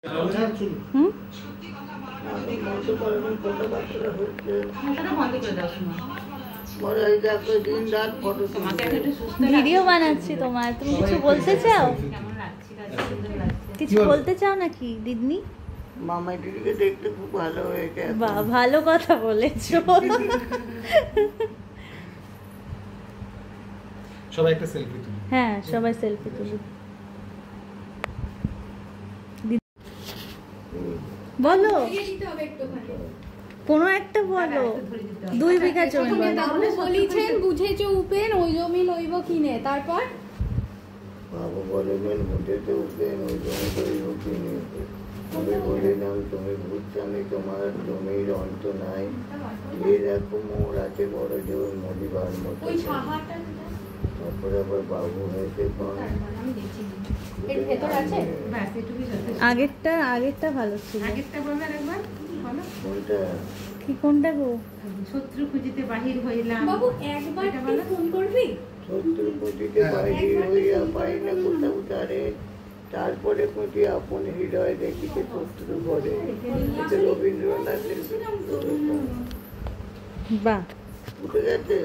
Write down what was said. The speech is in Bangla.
হুম ভিডিও বানাচ্ছি তোমার, তুমি কিছু বলতে চাও? কিছু বলতে চাও নাকি দিদিনি? মামা দিদিকে দেখতে খুব ভালো হয়েছে। বাহ, ভালো কথা বলেছো। সবাই একটা সেলফি তুলি। হ্যাঁ, সবাই সেলফি তুলি। বলো কোনো একটা বলো। 2 বিঘা জমি বলেছেন, বুঝেছো উপেন ওই জমি লইব কিনে, তারপর বাবু বলবেন বুঝেছো উপেন ওই জমি লইব কিনে। আমি বলিলাম তুমি বুঝছো আমি তোমার জমির অন্ত নাই, এই দেখো মোর আছে বড় জোর মরিবার মতো। তারপরে আবার বাবু হয়েছে আগেরটা ভালো ছিল। কোনটা কি কোনটা গো? শত্রু খুঁজিতে বাহির হইলাম। বাবু একবার ফোন করবি? শত্রু খুঁজিতে বাহির হইয়া পাই না কোথাও তারে, তারপরে খুঁজি আপন হৃদয় দেখিতে শত্রু করে। রবীন্দ্রনাথের বাহ, বুঝে গেছে।